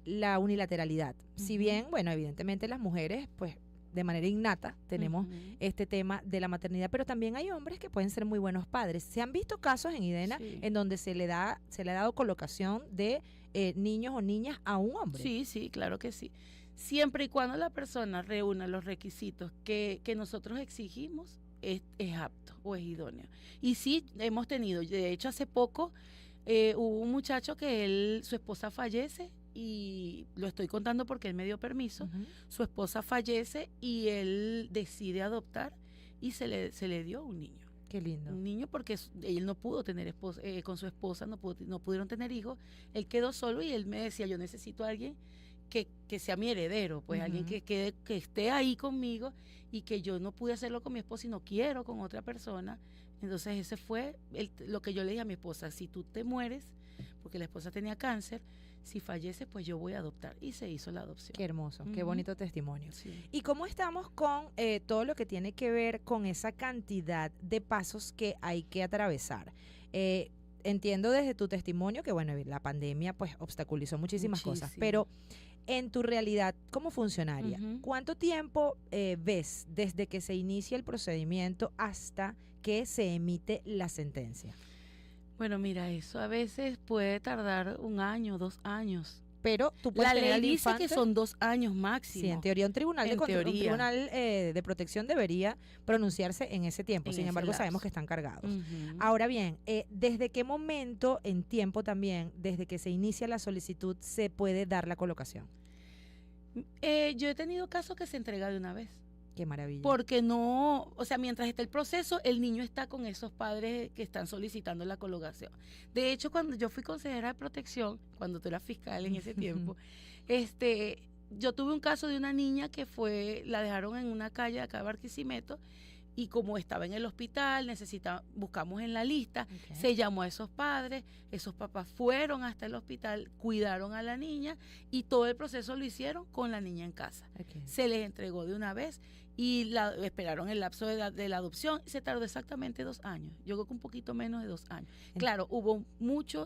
la unilateralidad, si Ujú. bien, bueno, evidentemente las mujeres, pues de manera innata tenemos Ujú. este tema de la maternidad, pero también hay hombres que pueden ser muy buenos padres. Se han visto casos en Idena Sí. en donde se le ha dado colocación de niños o niñas a un hombre. Sí, sí, claro que sí. Siempre y cuando la persona reúna los requisitos que nosotros exigimos, es apto o es idóneo. Y sí, hemos tenido, de hecho hace poco hubo un muchacho que su esposa fallece, y lo estoy contando porque él me dio permiso. Ujú. Su esposa fallece y él decide adoptar y se le dio un niño. Qué lindo. Un niño porque él no pudo tener con su esposa, no pudieron tener hijos. Él quedó solo y él me decía, yo necesito a alguien que sea mi heredero, pues alguien Ujú. que esté ahí conmigo, y que yo no pude hacerlo con mi esposa y no quiero con otra persona. Entonces ese fue lo que yo le dije a mi esposa: si tú te mueres, porque la esposa tenía cáncer, si fallece, pues yo voy a adoptar. Y se hizo la adopción. Qué hermoso, qué Ujú. bonito testimonio. Sí. ¿Y cómo estamos con todo lo que tiene que ver con esa cantidad de pasos que hay que atravesar? Entiendo desde tu testimonio que, bueno, la pandemia pues obstaculizó muchísimas cosas, Muchísimo. pero en tu realidad como funcionaria, Ujú. ¿cuánto tiempo ves desde que se inicia el procedimiento hasta que se emite la sentencia? Bueno, mira, eso a veces puede tardar 1 año, 2 años. Pero tú puedes La tener ley al dice infante. que son 2 años máximo. Sí, en teoría un tribunal, En un teoría. tribunal de protección debería pronunciarse en ese tiempo. En Sin ese embargo, lapso. sabemos que están cargados. Ujú. Ahora bien, ¿desde qué momento en tiempo también, desde que se inicia la solicitud, se puede dar la colocación? Yo he tenido casos que se entrega de una vez. Qué maravilla. Porque no, o sea, mientras está el proceso, el niño está con esos padres que están solicitando la colocación. De hecho, cuando yo fui consejera de protección, cuando tú eras fiscal en ese tiempo, yo tuve un caso de una niña que la dejaron en una calle de acá de Barquisimeto, y como estaba en el hospital, buscamos en la lista, Ok. se llamó a esos padres, esos papás fueron hasta el hospital, cuidaron a la niña y todo el proceso lo hicieron con la niña en casa. Ok. Se les entregó de una vez y esperaron el lapso de la adopción. Se tardó exactamente 2 años. Yo creo que un poquito menos de 2 años. Claro,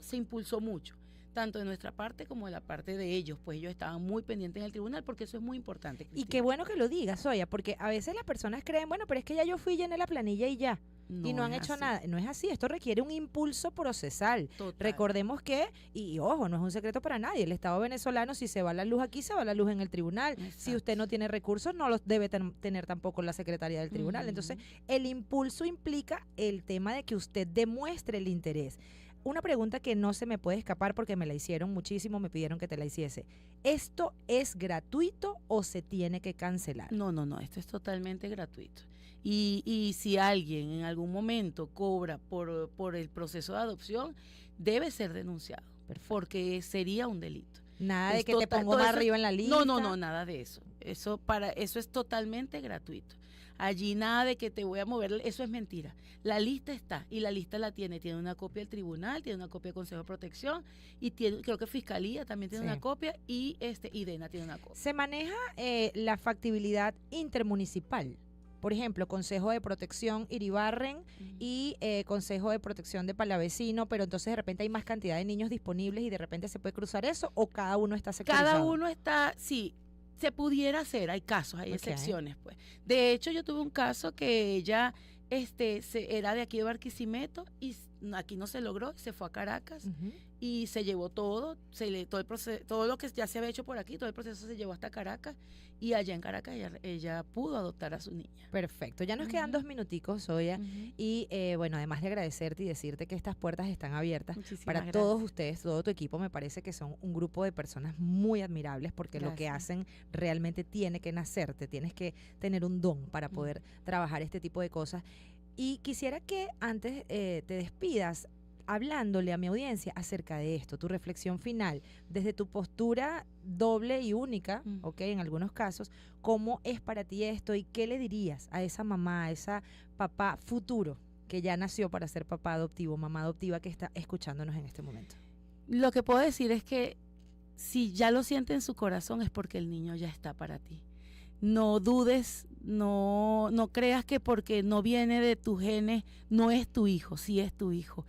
se impulsó mucho, tanto de nuestra parte como de la parte de ellos, pues ellos estaban muy pendientes en el tribunal porque eso es muy importante, Y Cristina. qué bueno que lo digas, Zoya, porque a veces las personas creen, bueno, pero es que ya yo fui, llené la planilla y ya. Y no han es hecho así. nada. No es así, esto requiere un impulso procesal. Total. Recordemos que, y ojo, no es un secreto para nadie, el Estado venezolano, si se va la luz aquí, se va la luz en el tribunal. Si Exacto. usted no tiene recursos, no los debe tener tampoco la Secretaría del Tribunal. Ujú. Entonces, el impulso implica el tema de que usted demuestre el interés. Una pregunta que no se me puede escapar porque me la hicieron muchísimo, me pidieron que te la hiciese. ¿Esto es gratuito o se tiene que cancelar? No, esto es totalmente gratuito. Y si alguien en algún momento cobra por el proceso de adopción, debe ser denunciado, porque sería un delito. Nada de Es que te total- pongo todo más eso- arriba en la lista. No, nada de eso. Eso es totalmente gratuito. Allí nada de que te voy a mover, eso es mentira. La lista está y la lista tiene una copia del tribunal, tiene una copia del Consejo de Protección y creo que Fiscalía también tiene Sí. una copia y IDENA tiene una copia. Se maneja la factibilidad intermunicipal. Por ejemplo, Consejo de Protección Iribarren y Consejo de Protección de Palavecino, pero entonces de repente hay más cantidad de niños disponibles y de repente se puede cruzar eso, o cada uno está sectorizado. Cada uno está, sí, se pudiera hacer, hay casos, hay Ok. excepciones, pues. De hecho, yo tuve un caso que ella era de aquí de Barquisimeto y aquí no se logró, se fue a Caracas Ujú. y se llevó todo el proceso, todo lo que ya se había hecho por aquí, todo el proceso se llevó hasta Caracas y allá en Caracas ella pudo adoptar a su niña. Perfecto. Ya nos quedan Ujú. 2 minuticos, Zoya. Ujú. Y bueno, además de agradecerte y decirte que estas puertas están abiertas Muchísimas para gracias. todos ustedes, todo tu equipo, me parece que son un grupo de personas muy admirables porque lo que Gracias. hacen realmente tiene que nacerte, tienes que tener un don para poder trabajar este tipo de cosas. Y quisiera que antes te despidas hablándole a mi audiencia acerca de esto, tu reflexión final, desde tu postura doble y única, ¿ok? En algunos casos, ¿cómo es para ti esto y qué le dirías a esa mamá, a esa papá futuro que ya nació para ser papá adoptivo, mamá adoptiva que está escuchándonos en este momento? Lo que puedo decir es que si ya lo siente en su corazón es porque el niño ya está para ti. No dudes, no creas que porque no viene de tus genes no es tu hijo, sí es tu hijo.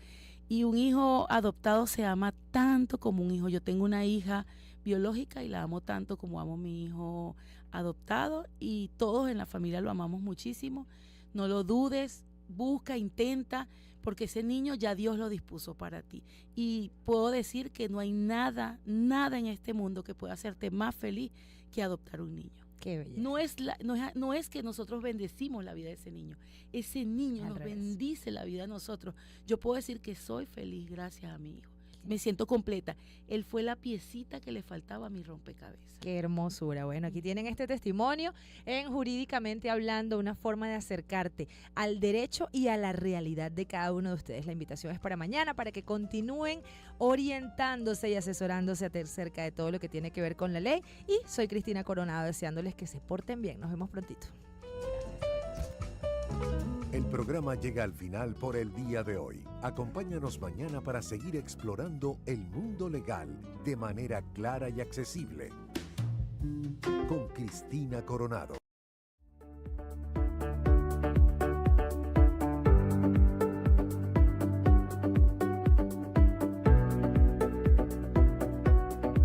Y un hijo adoptado se ama tanto como un hijo. Yo tengo una hija biológica y la amo tanto como amo a mi hijo adoptado y todos en la familia lo amamos muchísimo. No lo dudes, busca, intenta, porque ese niño ya Dios lo dispuso para ti. Y puedo decir que no hay nada en este mundo que pueda hacerte más feliz que adoptar un niño. Qué belleza. No es que nosotros bendecimos la vida de ese niño Al nos revés. bendice la vida a nosotros. Yo puedo decir que soy feliz gracias a mi hijo. Me siento completa. Él fue la piecita que le faltaba a mi rompecabezas. Qué hermosura. Bueno, aquí tienen este testimonio en Jurídicamente Hablando, una forma de acercarte al derecho y a la realidad de cada uno de ustedes. La invitación es para mañana, para que continúen orientándose y asesorándose acerca de todo lo que tiene que ver con la ley. Y soy Cristina Coronado, deseándoles que se porten bien. Nos vemos prontito. El programa llega al final por el día de hoy. Acompáñanos mañana para seguir explorando el mundo legal de manera clara y accesible. Con Cristina Coronado.